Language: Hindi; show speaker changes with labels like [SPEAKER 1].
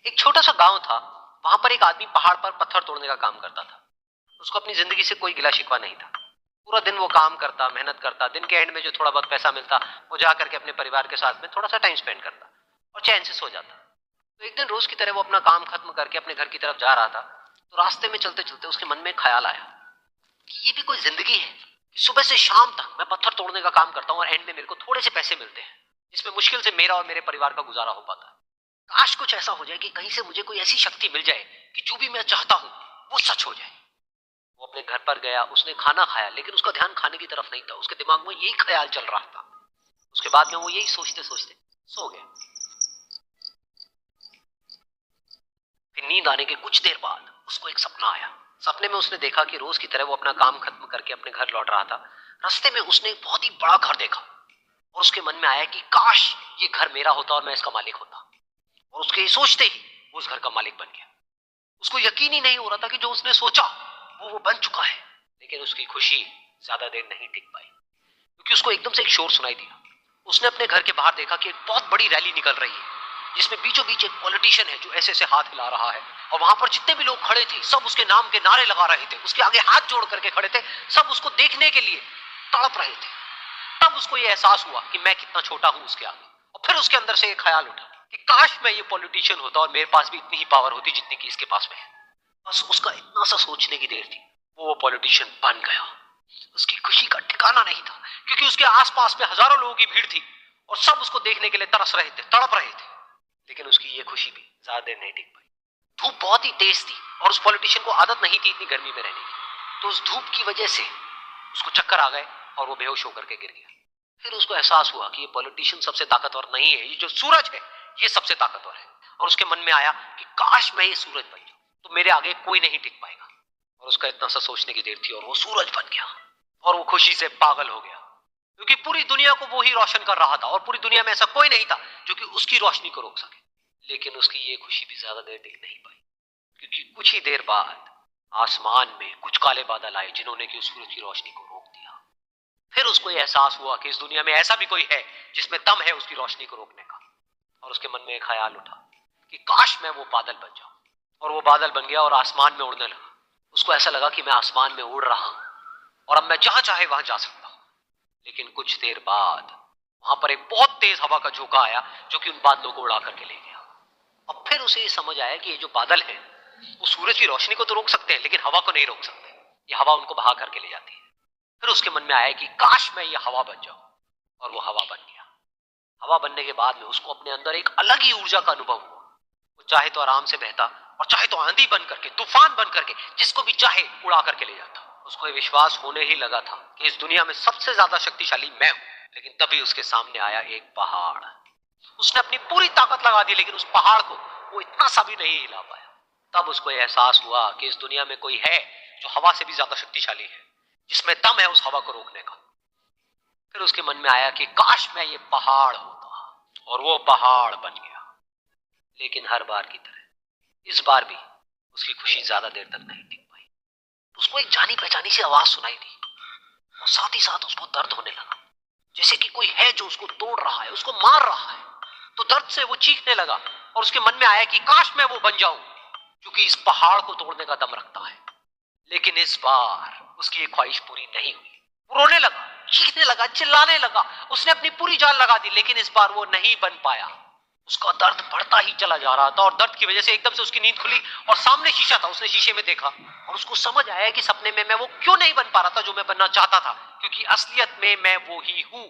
[SPEAKER 1] एक छोटा सा गांव था। वहां पर एक आदमी पहाड़ पर पत्थर तोड़ने का काम करता था। उसको अपनी जिंदगी से कोई गिला शिकवा नहीं था। पूरा दिन वो काम करता, मेहनत करता, दिन के एंड में जो थोड़ा बहुत पैसा मिलता वो जा करके अपने परिवार के साथ में थोड़ा सा टाइम स्पेंड करता और चैन से सो जाता। तो एक दिन रोज की तरह वो अपना काम खत्म करके अपने घर की तरफ जा रहा था। तो रास्ते में चलते चलते उसके मन में ख्याल आया कि ये भी कोई जिंदगी है कि सुबह से शाम तक मैं पत्थर तोड़ने का काम करता हूँ और एंड में मेरे को थोड़े से पैसे मिलते हैं, जिसमें मुश्किल से मेरा और मेरे परिवार का गुजारा हो पाता है। काश कुछ ऐसा हो जाए कि कहीं से मुझे कोई ऐसी शक्ति मिल जाए कि जो भी मैं चाहता हूं वो सच हो जाए। वो अपने घर पर गया, उसने खाना खाया, लेकिन उसका ध्यान खाने की तरफ नहीं था। उसके दिमाग में यही ख्याल चल रहा था। उसके बाद में वो यही सोचते सोचते सो गया। फिर नींद आने के कुछ देर बाद उसको एक सपना आया। सपने में उसने देखा कि रोज की तरह वो अपना काम खत्म करके अपने घर लौट रहा था। रास्ते में उसने एक बहुत ही बड़ा घर देखा और उसके मन में आया कि काश ये घर मेरा होता और मैं इसका मालिक होता। और उसके सोचते ही वो उस घर का मालिक बन गया। उसको यकीन ही नहीं हो रहा था कि जो उसने सोचा वो बन चुका है। लेकिन उसकी खुशी ज्यादा देर नहीं टिक पाई, क्योंकि उसको एकदम से एक शोर सुनाई दिया। उसने अपने घर के बाहर देखा कि एक बहुत बड़ी रैली निकल रही है, जिसमें बीचों बीच एक पॉलिटिशियन है जो ऐसे ऐसे हाथ हिला रहा है। और वहां पर जितने भी लोग खड़े थे सब उसके नाम के नारे लगा रहे थे, उसके आगे हाथ जोड़ करके खड़े थे, सब उसको देखने के लिए तड़प रहे थे। तब उसको ये एहसास हुआ कि मैं कितना छोटा हूं उसके आगे। और फिर उसके अंदर से एक ख्याल उठा कि काश मैं ये पॉलिटिशियन होता और मेरे पास भी इतनी ही पावर होती जितनी कि इसके पास में है। बस उसका इतना सा सोचने की देर थी, वो पॉलिटिशियन बन गया। उसकी खुशी का ठिकाना नहीं था, क्योंकि उसके आसपास में हजारों लोगों की भीड़ थी और सब उसको देखने के लिए तरस रहे थे, तड़प रहे थे। लेकिन उसकी ये खुशी भी ज्यादा देर नहीं टिक पाई। धूप बहुत ही तेज थी और उस पॉलिटिशियन को आदत नहीं थी इतनी गर्मी में रहने की। तो उस धूप की वजह से उसको चक्कर आ गए और वो बेहोश होकर के गिर गया। फिर उसको एहसास हुआ कि ये पॉलिटिशियन सबसे ताकतवर नहीं है, ये जो सूरज है ये सबसे ताकतवर है। और उसके मन में आया कि काश मैं ये सूरज बन जाऊं तो मेरे आगे कोई नहीं टिक पाएगा। और उसका इतना सा सोचने की देर थी और वो सूरज बन गया। और वो खुशी से पागल हो गया, क्योंकि पूरी दुनिया को वो ही रोशन कर रहा था और पूरी दुनिया में ऐसा कोई नहीं था जो कि उसकी रोशनी को रोक सके। लेकिन उसकी ये खुशी भी ज्यादा देर टिक नहीं पाई, क्योंकि कुछ ही देर बाद आसमान में कुछ काले बादल आए जिन्होंने कि उस सूरज की रोशनी को रोक दिया। फिर उसको यह एहसास हुआ कि इस दुनिया में ऐसा भी कोई है जिसमें दम है उसकी रोशनी को रोकने का। और उसके मन में एक ख्याल उठा कि काश मैं वो बादल बन जाऊं। और वो बादल बन गया और आसमान में उड़ने लगा। उसको ऐसा लगा कि मैं आसमान में उड़ रहा हूं और अब मैं जहां चाहे वहां जा सकता हूं। लेकिन कुछ देर बाद वहां पर एक बहुत तेज हवा का झोंका आया जो कि उन बादलों को उड़ा करके ले गया। अब फिर उसे ये समझ आया कि ये जो बादल है वो सूरज की रोशनी को तो रोक सकते हैं लेकिन हवा को नहीं रोक सकते। ये हवा उनको बहा करके ले जाती है। फिर उसके मन में आया कि काश मैं ये हवा बन जाऊं। और वो हवा बन गया। हवा बनने के बाद में उसको अपने अंदर एक अलग ही ऊर्जा का अनुभव हुआ। वो चाहे तो आराम से बहता और चाहे तो आंधी बन करके, तूफान बन करके जिसको भी चाहे उड़ा करके ले जाता। उसको ये विश्वास होने ही लगा था कि इस दुनिया में सबसे ज्यादा शक्तिशाली मैं हूं। लेकिन तभी उसके सामने आया एक पहाड़। उसने अपनी पूरी ताकत लगा दी लेकिन उस पहाड़ को वो इतना सा भी नहीं हिला पाया। तब उसको एहसास हुआ कि इस दुनिया में कोई है जो हवा से भी ज्यादा शक्तिशाली है, जिसमें दम है उस हवा को रोकने का। फिर उसके मन में आया कि काश मैं ये पहाड़ होता। और वो पहाड़ बन गया। लेकिन हर बार की तरह इस बार भी उसकी खुशी ज्यादा देर तक नहीं टिक पाई। उसको एक जानी पहचानी सी आवाज सुनाई दी और साथ ही साथ उसको दर्द होने लगा, जैसे कि कोई है जो उसको तोड़ रहा है, उसको मार रहा है। तो दर्द से वो चीखने लगा और उसके मन में आया कि काश मैं वो बन जाऊं क्योंकि इस पहाड़ को तोड़ने का दम रखता है। लेकिन इस बार उसकी ये ख्वाहिश पूरी नहीं हुई। वो रोने लगा, चीखने लगा, चिल्लाने लगा। उसने अपनी पूरी जान लगा दी लेकिन इस बार वो नहीं बन पाया। उसका दर्द बढ़ता ही चला जा रहा था और दर्द की वजह से एकदम से उसकी नींद खुली और सामने शीशा था। उसने शीशे में देखा और उसको समझ आया कि सपने में मैं वो क्यों नहीं बन पा रहा था जो मैं बनना चाहता था, क्योंकि असलियत में मैं वो ही हूं।